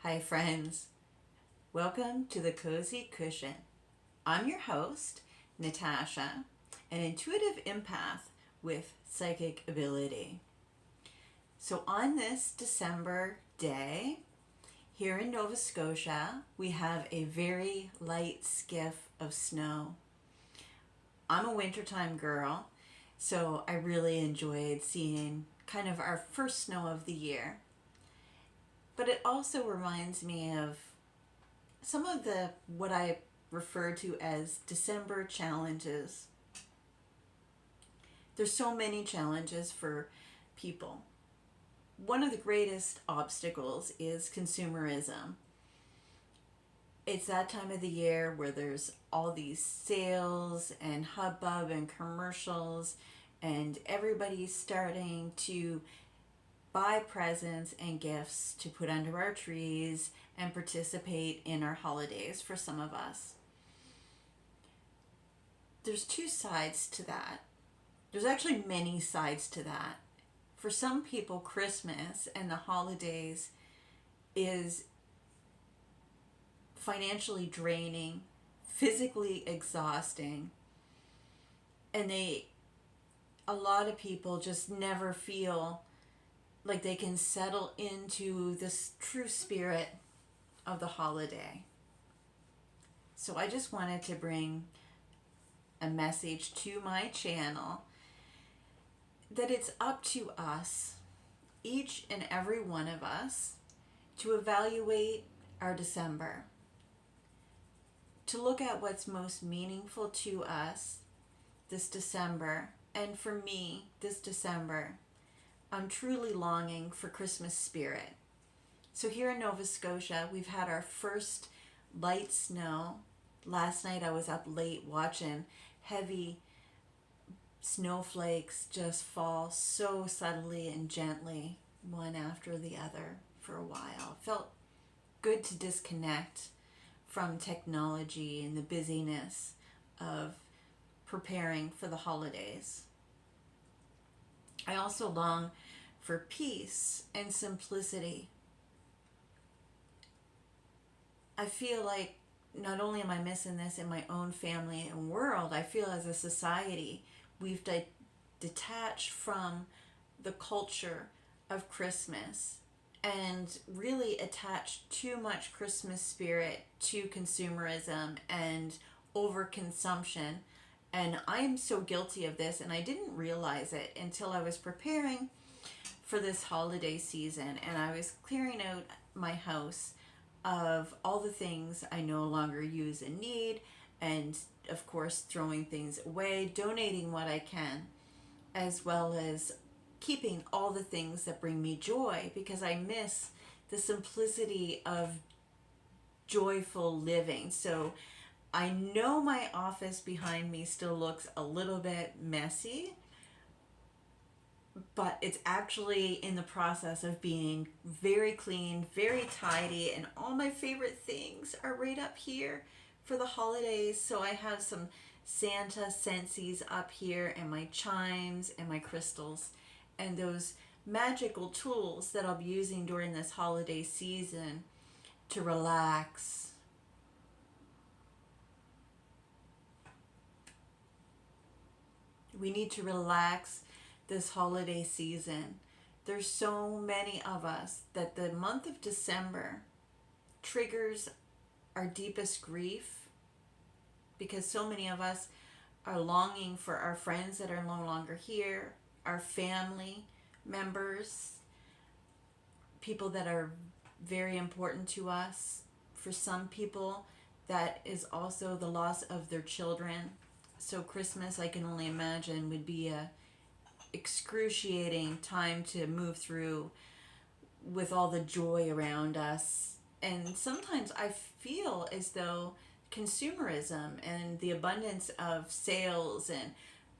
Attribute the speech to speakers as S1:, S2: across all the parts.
S1: Hi, friends. Welcome to the Cozy Cushion. I'm your host, Natasha, an intuitive empath with psychic ability. So, on this December day, here in Nova Scotia, we have a very light skiff of snow. I'm a wintertime girl, so I really enjoyed seeing kind of our first snow of the year. But it also reminds me of some of the what I refer to as December challenges. There's so many challenges for people. One of the greatest obstacles is consumerism. It's that time of the year where there's all these sales and hubbub and commercials, and everybody's starting to buy presents and gifts to put under our trees and participate in our holidays for some of us. There's two sides to that. There's actually many sides to that. For some people, Christmas and the holidays is financially draining, physically exhausting, and a lot of people just never feel like they can settle into this true spirit of the holiday. So I just wanted to bring a message to my channel that it's up to us, each and every one of us, to evaluate our December, to look at what's most meaningful to us this December. And for me, this December, I'm truly longing for Christmas spirit. So here in Nova Scotia, we've had our first light snow. Last night I was up late watching heavy snowflakes just fall so subtly and gently, one after the other, for a while. It felt good to disconnect from technology and the busyness of preparing for the holidays. I also long for peace and simplicity. I feel like not only am I missing this in my own family and world, I feel as a society we've detached from the culture of Christmas and really attached too much Christmas spirit to consumerism and overconsumption. And I'm so guilty of this, and I didn't realize it until I was preparing for this holiday season and I was clearing out my house of all the things I no longer use and need, and of course throwing things away, donating what I can, as well as keeping all the things that bring me joy, because I miss the simplicity of joyful living. So I know my office behind me still looks a little bit messy, but it's actually in the process of being very clean, very tidy, and all my favorite things are right up here for the holidays. So I have some Santa scentsies up here, and my chimes and my crystals, and those magical tools that I'll be using during this holiday season to relax. We need to relax this holiday season. There's so many of us that the month of December triggers our deepest grief, because so many of us are longing for our friends that are no longer here, our family members, people that are very important to us. For some people, that is also the loss of their children. So Christmas, I can only imagine, would be a excruciating time to move through with all the joy around us. And sometimes I feel as though consumerism and the abundance of sales and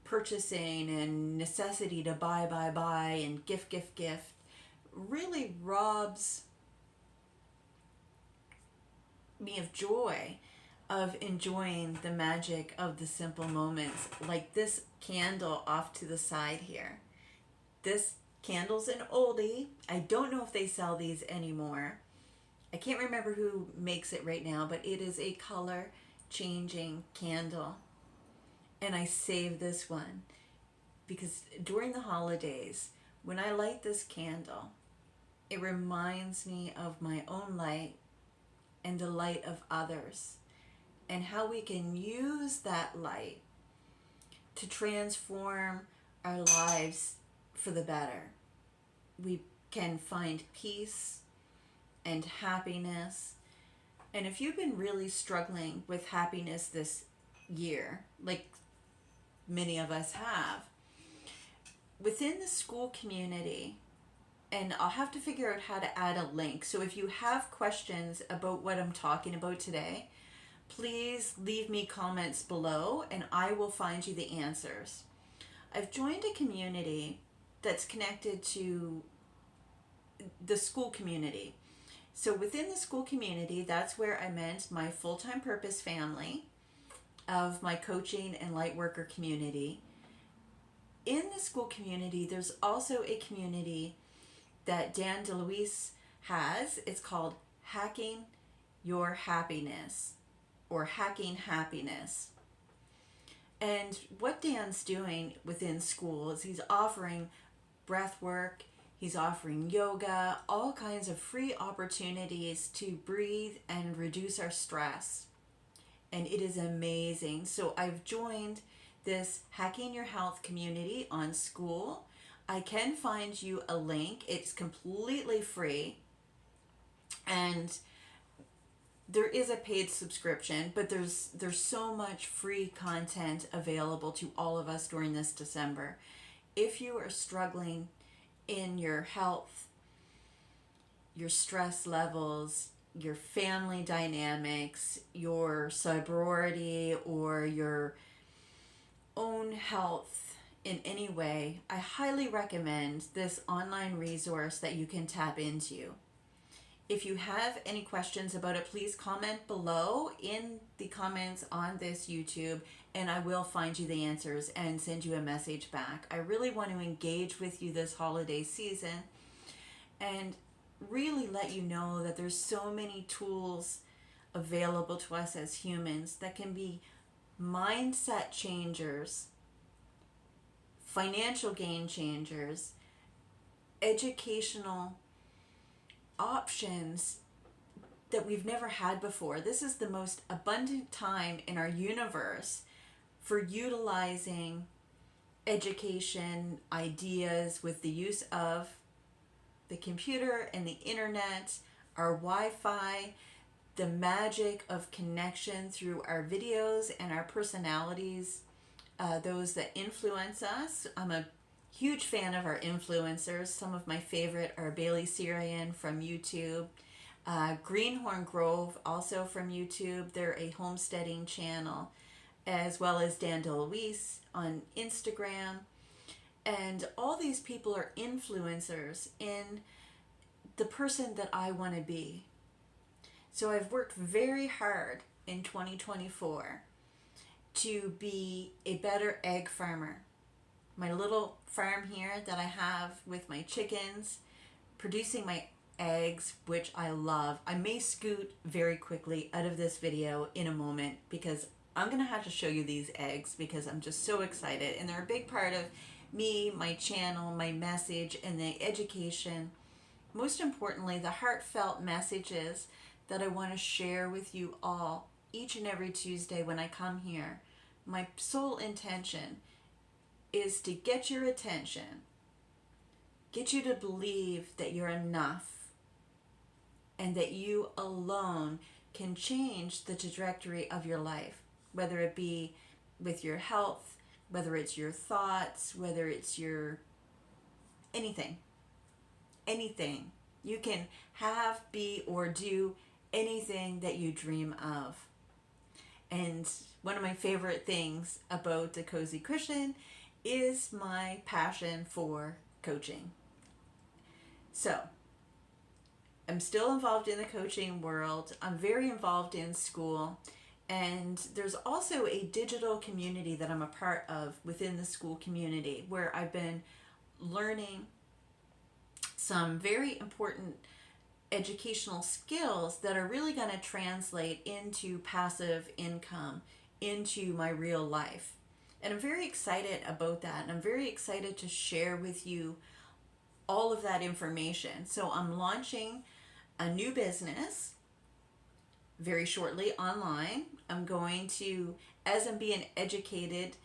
S1: purchasing and necessity to buy and gift really robs me of joy, of enjoying the magic of the simple moments, like this candle off to the side here. This candle's an oldie. I don't know if they sell these anymore. I can't remember who makes it right now, but it is a color changing candle. And I save this one because during the holidays, when I light this candle, it reminds me of my own light and the light of others, and how we can use that light to transform our lives for the better. We can find peace and happiness. And if you've been really struggling with happiness this year, like many of us have, within the school community, and I'll have to figure out how to add a link. So if you have questions about what I'm talking about today, please leave me comments below and I will find you the answers. I've joined a community that's connected to the school community. So within the school community, that's where I meant my full-time purpose family of my coaching and light worker community. In the school community, there's also a community that Dan DeLuise has. It's called Hacking Your Happiness, or Hacking Happiness. And what Dan's doing within school is he's offering breath work, he's offering yoga, all kinds of free opportunities to breathe and reduce our stress. And it is amazing. So I've joined this Hacking Your Health community on school. I can find you a link. It's completely free. And there is a paid subscription, but there's so much free content available to all of us during this December. If you are struggling in your health, your stress levels, your family dynamics, your sorority, or your own health in any way, I highly recommend this online resource that you can tap into. If you have any questions about it, please comment below in the comments on this YouTube, and I will find you the answers and send you a message back. I really want to engage with you this holiday season and really let you know that there's so many tools available to us as humans that can be mindset changers, financial game changers, educational options that we've never had before. This is the most abundant time in our universe for utilizing education ideas with the use of the computer and the internet, our Wi-Fi, the magic of connection through our videos and our personalities, those that influence us. I'm a huge fan of our influencers. Some of my favorite are Bailey Syrian from YouTube, Greenhorn Grove, also from YouTube. They're a homesteading channel, as well as Dan DeLuise on Instagram. And all these people are influencers in the person that I want to be. So I've worked very hard in 2024 to be a better egg farmer. My little farm here that I have with my chickens, producing my eggs, which I love. I may scoot very quickly out of this video in a moment because I'm going to have to show you these eggs because I'm just so excited. And they're a big part of me, my channel, my message, and the education. Most importantly, the heartfelt messages that I want to share with you all each and every Tuesday when I come here. My sole intention is to get your attention, get you to believe that you're enough and that you alone can change the trajectory of your life, whether it be with your health, whether it's your thoughts, whether it's your anything. You can have, be, or do anything that you dream of. And one of my favorite things about the Cozy Cushion is my passion for coaching. So, I'm still involved in the coaching world. I'm very involved in school. And there's also a digital community that I'm a part of within the school community where I've been learning some very important educational skills that are really going to translate into passive income, into my real life. And I'm very excited about that. And I'm very excited to share with you all of that information. So I'm launching a new business very shortly online. I'm going to, as I'm being educated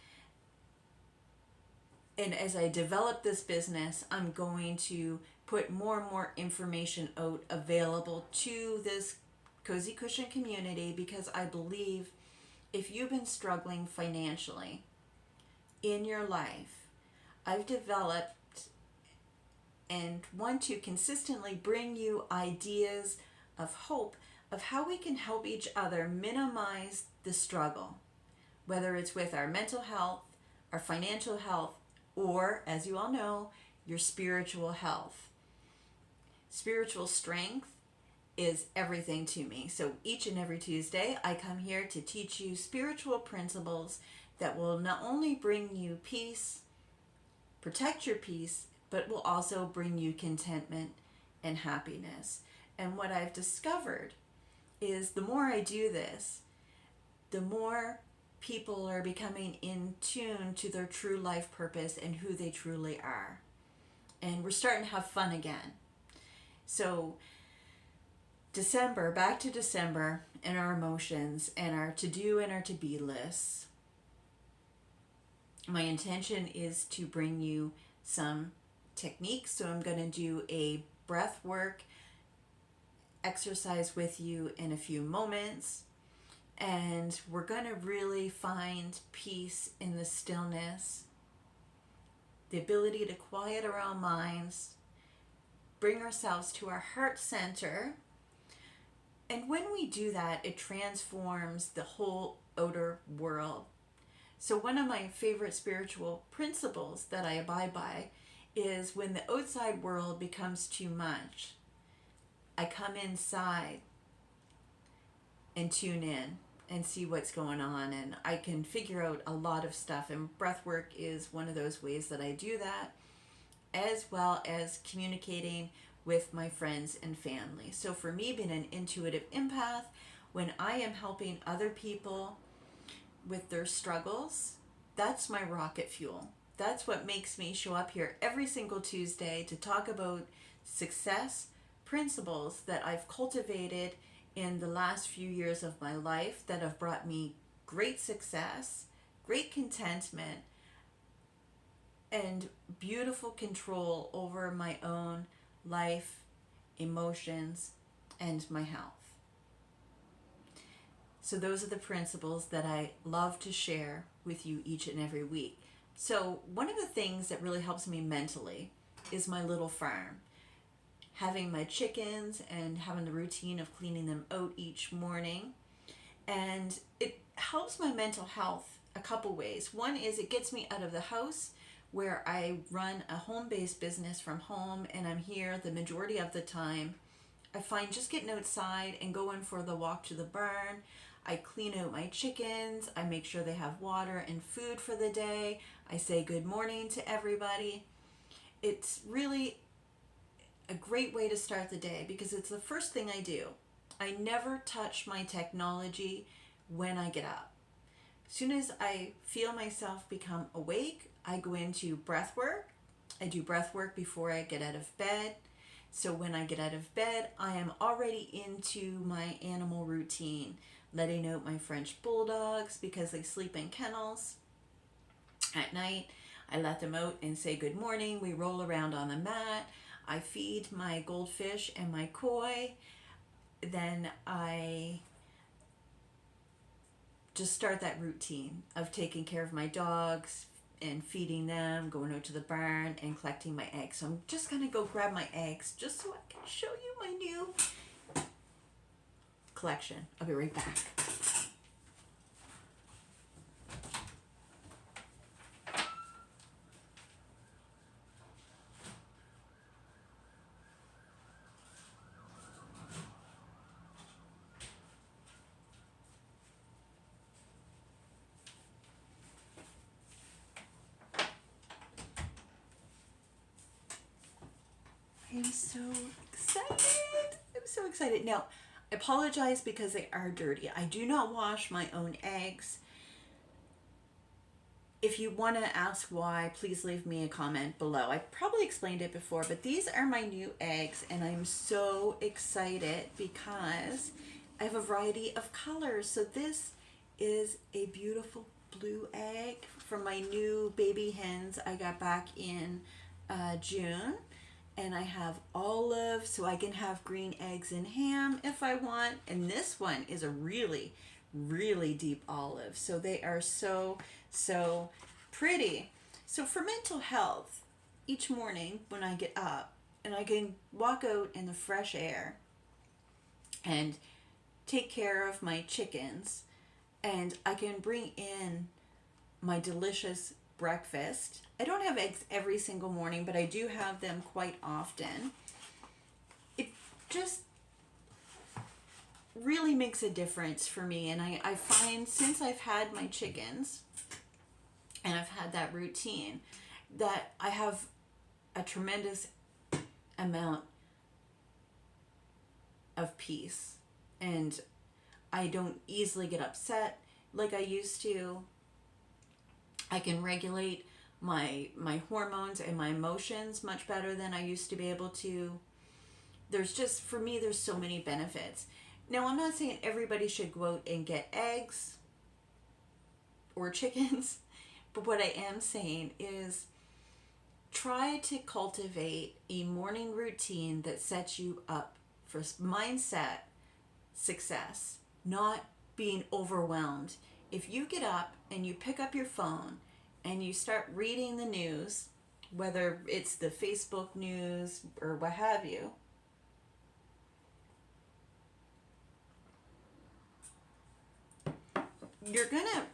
S1: and as I develop this business, I'm going to put more and more information out available to this Cozy Cushion community, because I believe if you've been struggling financially in your life, I've developed and want to consistently bring you ideas of hope of how we can help each other minimize the struggle, whether it's with our mental health, our financial health, or, as you all know, your spiritual health. Spiritual strength is everything to me. So each and every Tuesday, I come here to teach you spiritual principles that will not only bring you peace, protect your peace, but will also bring you contentment and happiness. And what I've discovered is the more I do this, the more people are becoming in tune to their true life purpose and who they truly are. And we're starting to have fun again. So December, back to December, and our emotions and our to-do and our to-be lists. My intention is to bring you some techniques. So I'm going to do a breath work exercise with you in a few moments. And we're going to really find peace in the stillness, the ability to quiet our own minds, bring ourselves to our heart center. And when we do that, it transforms the whole outer world. So one of my favorite spiritual principles that I abide by is when the outside world becomes too much, I come inside and tune in and see what's going on, and I can figure out a lot of stuff, and breath work is one of those ways that I do that, as well as communicating with my friends and family. So for me, being an intuitive empath, when I am helping other people with their struggles, that's my rocket fuel. That's what makes me show up here every single Tuesday to talk about success principles that I've cultivated in the last few years of my life that have brought me great success, great contentment, and beautiful control over my own life, emotions, and my health. So those are the principles that I love to share with you each and every week. So one of the things that really helps me mentally is my little farm. Having my chickens and having the routine of cleaning them out each morning. And it helps my mental health a couple ways. One is it gets me out of the house, where I run a home-based business from home and I'm here the majority of the time. I find just getting outside and going for the walk to the barn, I clean out my chickens, I make sure they have water and food for the day, I say good morning to everybody. It's really a great way to start the day because it's the first thing I do. I never touch my technology when I get up. As soon as I feel myself become awake, I go into breath work. I do breath work before I get out of bed. So when I get out of bed, I am already into my animal routine, letting out my French bulldogs because they sleep in kennels. At night, I let them out and say good morning. We roll around on the mat. I feed my goldfish and my koi. Then I just start that routine of taking care of my dogs and feeding them, going out to the barn and collecting my eggs. So I'm just going to go grab my eggs just so I can show you my new collection. I'll be right back. I'm so excited. so excited. Now, I apologize because they are dirty. I do not wash my own eggs. If you want to ask why, please leave me a comment below. I probably explained it before, but these are my new eggs, and I'm so excited because I have a variety of colors. So this is a beautiful blue egg from my new baby hens I got back in June. And I have olive, so I can have green eggs and ham if I want. And this one is a really, really deep olive. So they are so, so pretty. So for mental health, each morning when I get up and I can walk out in the fresh air and take care of my chickens, and I can bring in my delicious breakfast. I don't have eggs every single morning, but I do have them quite often. It just really makes a difference for me. And I find since I've had my chickens and I've had that routine, that I have a tremendous amount of peace. And I don't easily get upset like I used to. I can regulate my hormones and my emotions much better than I used to be able to. There's just, for me, there's so many benefits. Now, I'm not saying everybody should go out and get eggs or chickens, but what I am saying is try to cultivate a morning routine that sets you up for mindset success, not being overwhelmed. If you get up and you pick up your phone and you start reading the news, whether it's the Facebook news or what have you, you're gonna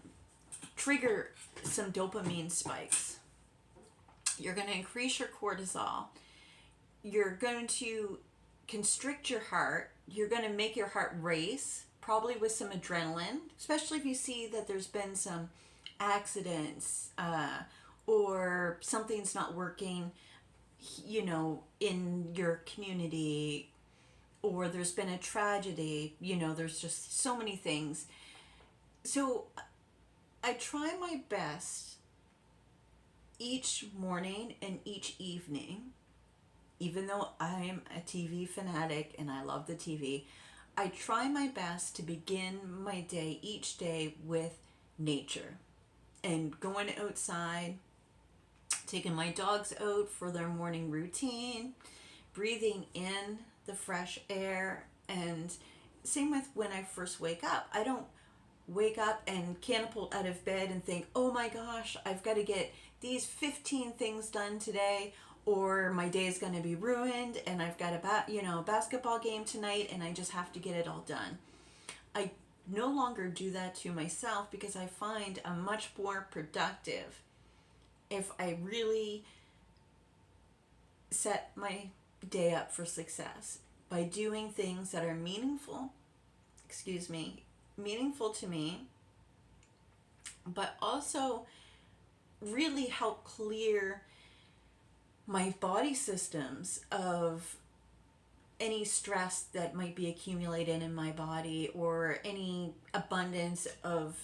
S1: trigger some dopamine spikes. You're gonna increase your cortisol. You're going to constrict your heart. You're gonna make your heart race, probably with some adrenaline, especially if you see that there's been some accidents or something's not working, in your community, or there's been a tragedy. There's just so many things. So I try my best each morning and each evening, even though I'm a TV fanatic and I love the TV, I try my best to begin my day each day with nature and going outside, taking my dogs out for their morning routine, breathing in the fresh air. And same with when I first wake up. I don't wake up and catapult out of bed and think, oh my gosh, I've got to get these 15 things done today, or my day is going to be ruined and I've got a basketball game tonight and I just have to get it all done. I no longer do that to myself because I find I'm much more productive if I really set my day up for success by doing things that are meaningful to me, but also really help clear my body systems of any stress that might be accumulated in my body, or any abundance of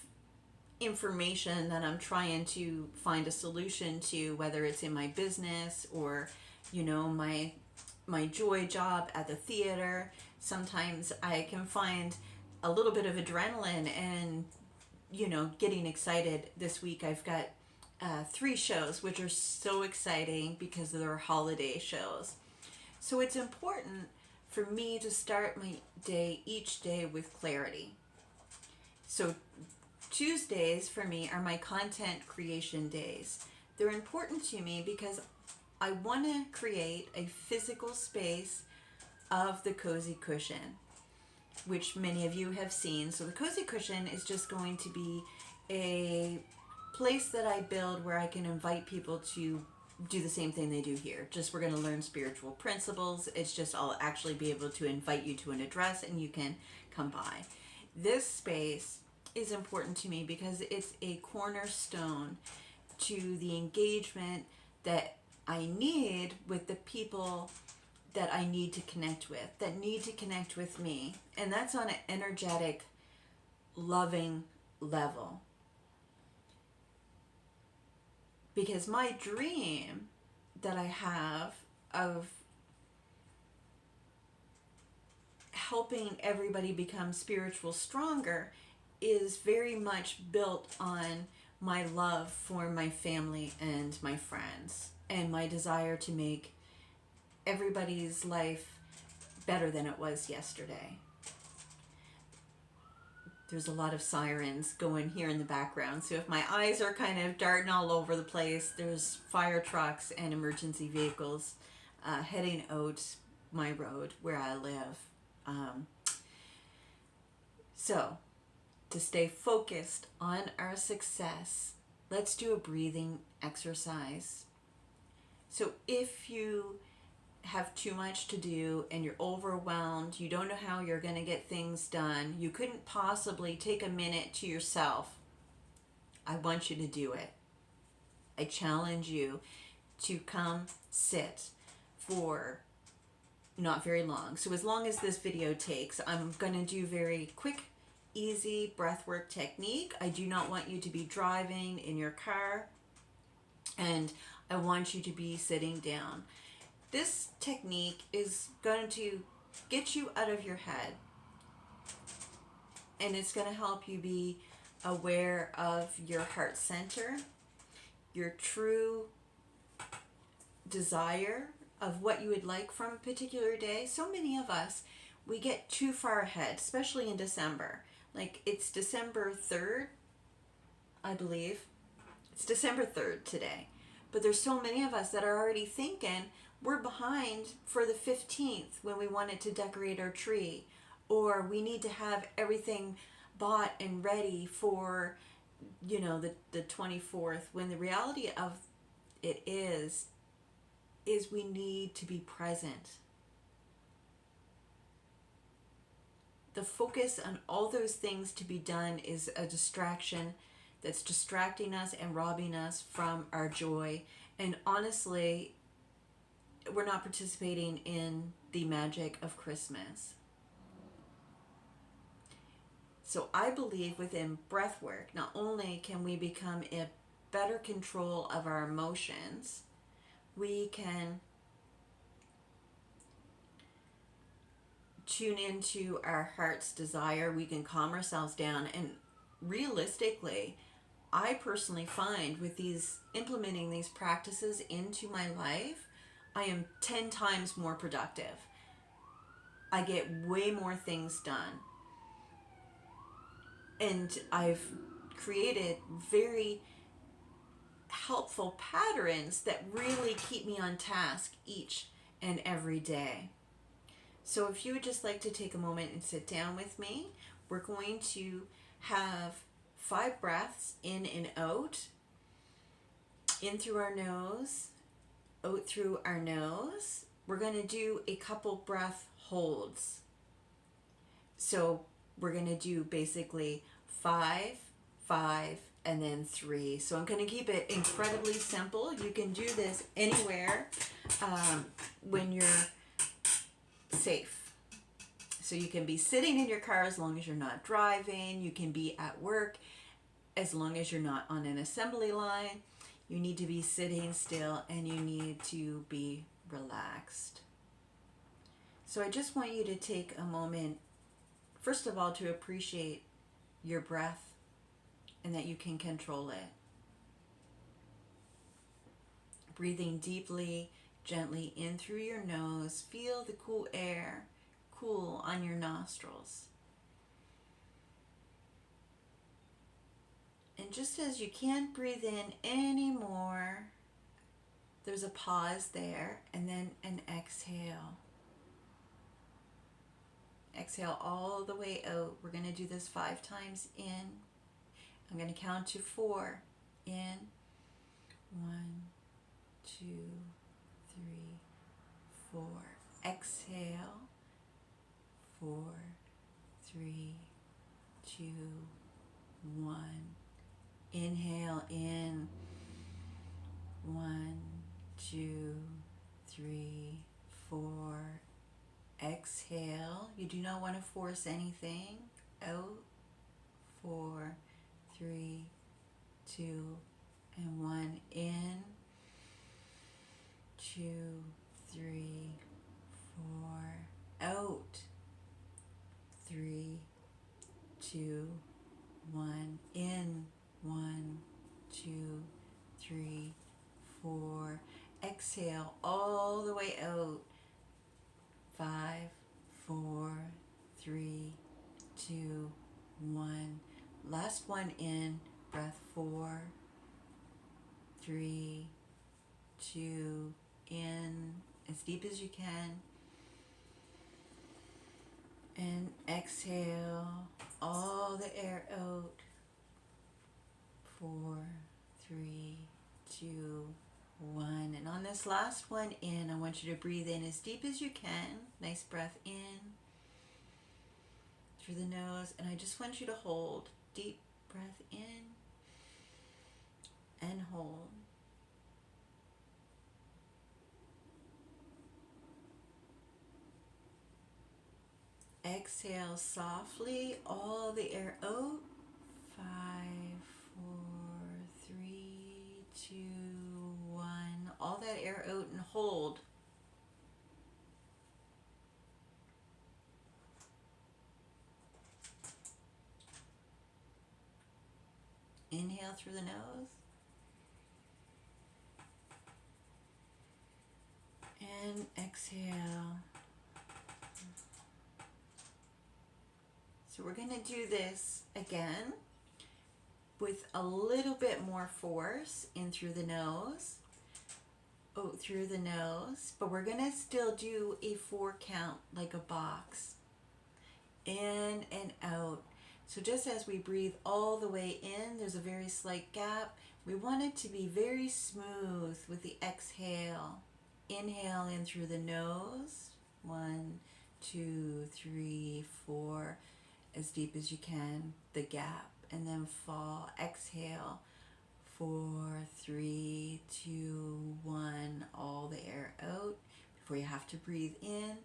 S1: information that I'm trying to find a solution to, whether it's in my business or my joy job at the theater. Sometimes I can find a little bit of adrenaline and getting excited. This week I've got 3 shows, which are so exciting because they're holiday shows. So it's important for me to start my day each day with clarity. So Tuesdays for me are my content creation days. They're important to me because I want to create a physical space of the cozy cushion, which many of you have seen. So the cozy cushion is just going to be a place that I build where I can invite people to do the same thing they do here. Just we're going to learn spiritual principles. It's just I'll actually be able to invite you to an address and you can come by. This space is important to me because it's a cornerstone to the engagement that I need with the people that I need to connect with, that need to connect with me. And that's on an energetic, loving level. Because my dream that I have of helping everybody become spiritual stronger is very much built on my love for my family and my friends, and my desire to make everybody's life better than it was yesterday. There's a lot of sirens going here in the background, so if my eyes are kind of darting all over the place, there's fire trucks and emergency vehicles heading out my road where I live. So, to stay focused on our success, let's do a breathing exercise. So if you have too much to do and you're overwhelmed, you don't know how you're going to get things done, you couldn't possibly take a minute to yourself, I want you to do it. I challenge you to come sit for not very long. So as long as this video takes, I'm going to do very quick, easy breathwork technique. I do not want you to be driving in your car, and I want you to be sitting down. This technique is going to get you out of your head, and it's going to help you be aware of your heart center, your true desire of what you would like from a particular day. So many of us, we get too far ahead, especially in December. Like, it's December 3rd, I believe. It's December 3rd today. But there's so many of us that are already thinking we're behind for the 15th when we wanted to decorate our tree. Or we need to have everything bought and ready for, the 24th. When the reality of it is we need to be present. The focus on all those things to be done is a distraction that's distracting us and robbing us from our joy. And honestly, we're not participating in the magic of Christmas. So I believe within breath work, not only can we become in better control of our emotions, we can tune into our heart's desire, we can calm ourselves down, and realistically, I personally find with implementing these practices into my life, I am 10 times more productive. I get way more things done. And I've created very helpful patterns that really keep me on task each and every day. So if you would just like to take a moment and sit down with me, we're going to have 5 breaths in and out. In through our nose, out through our nose. We're going to do a couple breath holds. So we're going to do basically 5, 5, and then 3. So I'm going to keep it incredibly simple. You can do this anywhere when you're safe. So you can be sitting in your car as long as you're not driving. You can be at work as long as you're not on an assembly line. You need to be sitting still and you need to be relaxed. So I just want you to take a moment, first of all, to appreciate your breath and that you can control it. Breathing deeply, gently in through your nose. Feel the cool air cool on your nostrils. And just as you can't breathe in anymore, there's a pause there and then an exhale. Exhale all the way out. We're going to do this 5 times in. I'm going to count to 4. In. 1, 2, 3, 4. Exhale. 4, 3, 2, 1. Inhale in. 1, 2, 3, 4. Exhale. You do not want to force anything. Out. 4, 3, 2, and 1. In. 2, 3, 4. Out. 3, 2, 1. In. 1, 2, 3, 4. Exhale all the way out. 5, 4, 3, 2, 1. Last one in. Breath 4, 3, 2. In as deep as you can. And exhale all the air out. 4, 3, 2, 1. And on this last one in, I want you to breathe in as deep as you can. Nice breath in through the nose. And I just want you to hold. Deep breath in and hold. Exhale softly all the air out. 5, 4, 3, 2, 1. All that air out and hold. Inhale through the nose. And exhale. So we're going to do this again with a little bit more force in through the nose. Out through the nose. But we're going to still do a 4 count like a box. In and out. So just as we breathe all the way in, there's a very slight gap. We want it to be very smooth with the exhale. Inhale in through the nose. 1, 2, 3, 4. As deep as you can, the gap, and then fall. Exhale. 4, 3, 2, 1. All the air out before you have to breathe in.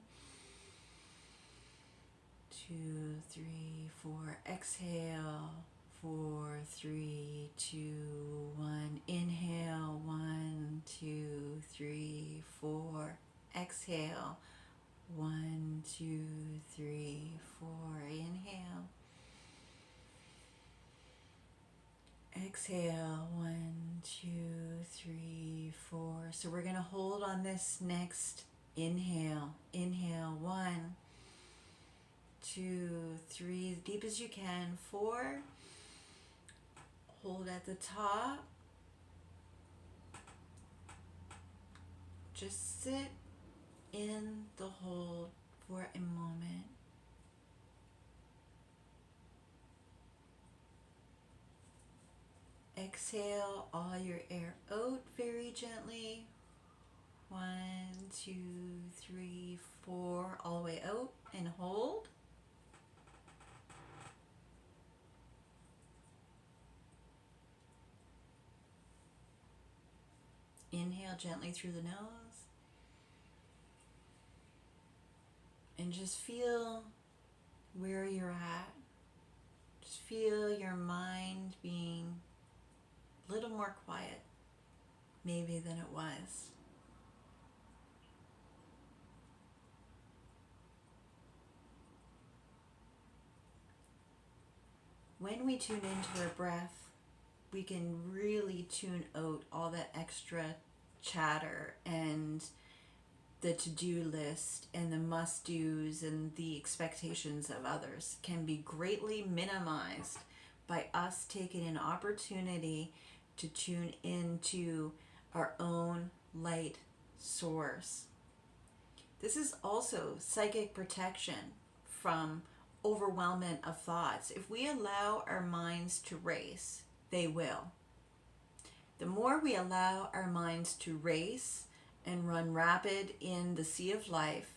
S1: 2, 3, 4. Exhale. 4, 3, 2, 1. Inhale. 1, 2, 3, 4. Exhale. 1, 2, 3, 4. Inhale. Exhale. 1, 2, 3, 4. So we're going to hold on this next inhale. Inhale. 1, 2, 3. As deep as you can. 4. Hold at the top. Just sit in the hold for a moment. Exhale all your air out very gently. 1, 2, 3, 4, all the way out, and hold. Inhale gently through the nose. And just feel where you're at. Just feel your mind being a little more quiet, maybe, than it was. When we tune into our breath, we can really tune out all that extra chatter and the to-do list and the must-dos and the expectations of others can be greatly minimized by us taking an opportunity to tune into our own light source. This is also psychic protection from overwhelmment of thoughts. If we allow our minds to race, they will. The more we allow our minds to race and run rapid in the sea of life,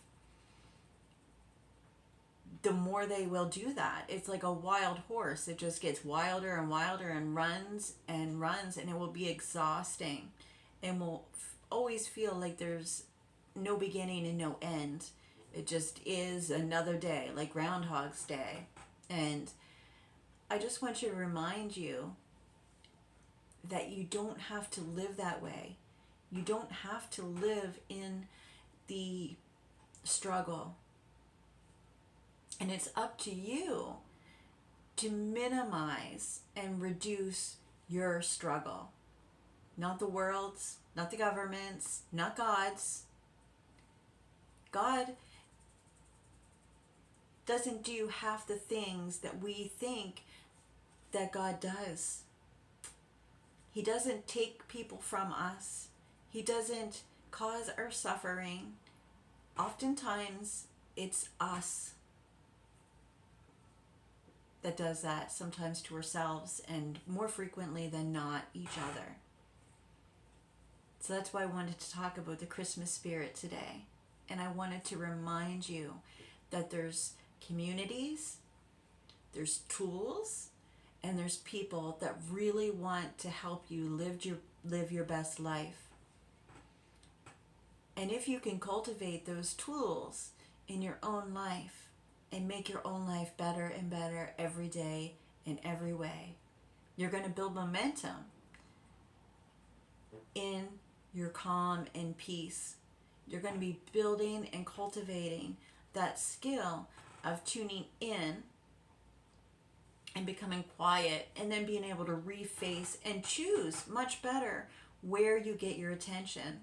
S1: the more they will do that. It's like a wild horse. It just gets wilder and wilder and runs, and it will be exhausting and will always feel like there's no beginning and no end. It just is another day, like Groundhog's Day. And I just want to remind you that you don't have to live that way. You don't have to live in the struggle. And it's up to you to minimize and reduce your struggle. Not the world's, not the government's, not God's. God doesn't do half the things that we think that God does. He doesn't take people from us. He doesn't cause our suffering. Oftentimes, it's us that does that, sometimes to ourselves, and more frequently than not, each other. So that's why I wanted to talk about the Christmas spirit today. And I wanted to remind you that there's communities, there's tools, and there's people that really want to help you live your best life. And if you can cultivate those tools in your own life and make your own life better and better every day in every way, you're going to build momentum in your calm and peace. You're going to be building and cultivating that skill of tuning in and becoming quiet, and then being able to reface and choose much better where you get your attention.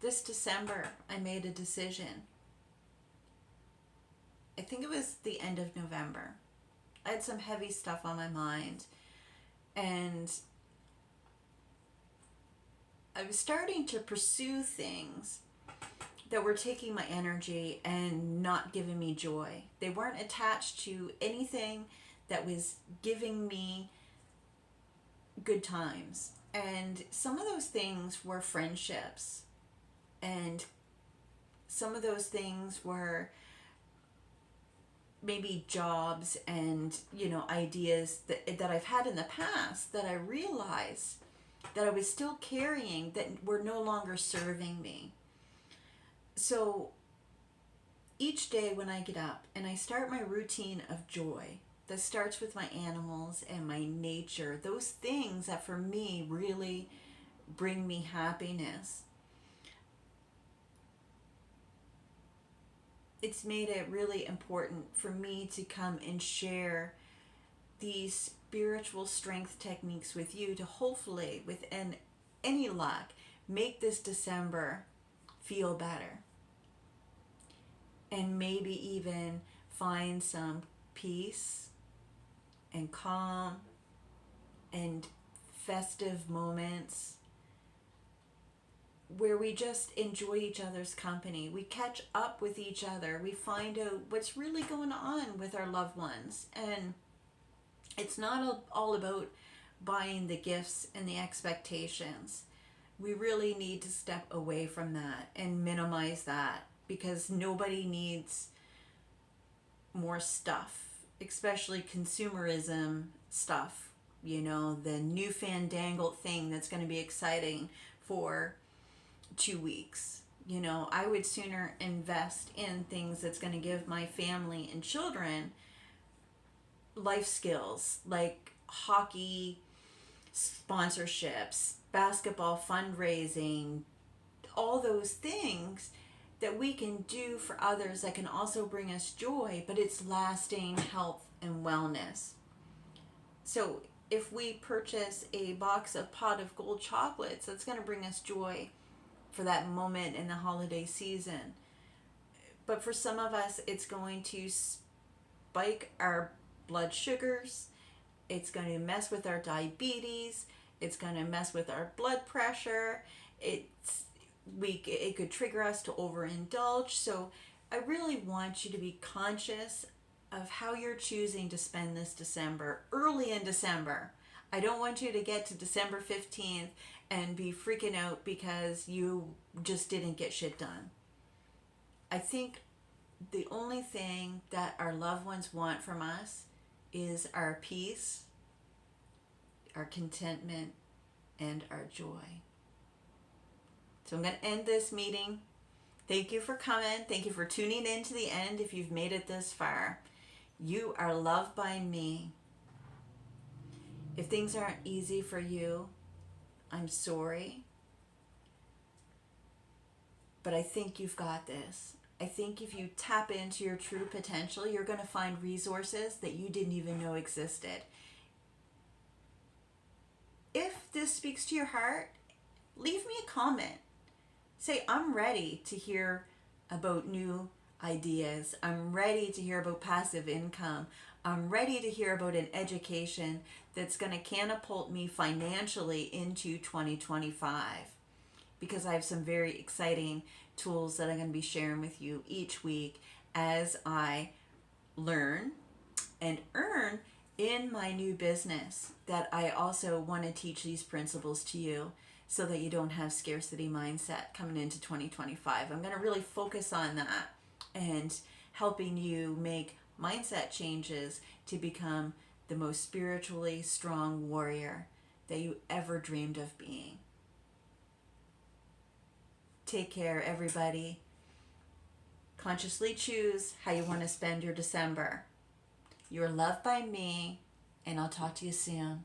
S1: This December, I made a decision. I think it was the end of November. I had some heavy stuff on my mind, and I was starting to pursue things that were taking my energy and not giving me joy. They weren't attached to anything that was giving me good times. And some of those things were friendships. And some of those things were maybe jobs and, ideas that I've had in the past that I realized that I was still carrying that were no longer serving me. So each day when I get up and I start my routine of joy, that starts with my animals and my nature, those things that for me really bring me happiness, it's made it really important for me to come and share these spiritual strength techniques with you to hopefully, within any luck, make this December feel better. And maybe even find some peace and calm and festive moments where we just enjoy each other's company. We catch up with each other. We find out what's really going on with our loved ones. And it's not all about buying the gifts and the expectations. We really need to step away from that and minimize that, because nobody needs more stuff, especially consumerism stuff, the new fandangled thing that's going to be exciting for 2 weeks. I would sooner invest in things that's going to give my family and children life skills, like hockey sponsorships, basketball fundraising, all those things that we can do for others that can also bring us joy, but it's lasting health and wellness. So if we purchase a box of Pot of Gold chocolates, that's going to bring us joy for that moment in the holiday season. But for some of us, it's going to spike our blood sugars. It's going to mess with our diabetes. It's going to mess with our blood pressure. It could trigger us to overindulge. So I really want you to be conscious of how you're choosing to spend this December, early in December. I don't want you to get to December 15th and be freaking out because you just didn't get shit done. I think the only thing that our loved ones want from us is our peace, our contentment, and our joy. So I'm going to end this meeting, Thank you for coming. Thank you for tuning in to the end if you've made it this far. You are loved by me. If things aren't easy for you, I'm sorry. But I think you've got this. I think if you tap into your true potential, you're going to find resources that you didn't even know existed. If this speaks to your heart, leave me a comment. Say, I'm ready to hear about new ideas. I'm ready to hear about passive income. I'm ready to hear about an education that's going to catapult me financially into 2025. Because I have some very exciting tools that I'm going to be sharing with you each week as I learn and earn in my new business, that I also want to teach these principles to you so that you don't have scarcity mindset coming into 2025. I'm going to really focus on that and helping you make mindset changes to become the most spiritually strong warrior that you ever dreamed of being. Take care, everybody. Consciously choose how you want to spend your December. You're loved by me, and I'll talk to you soon.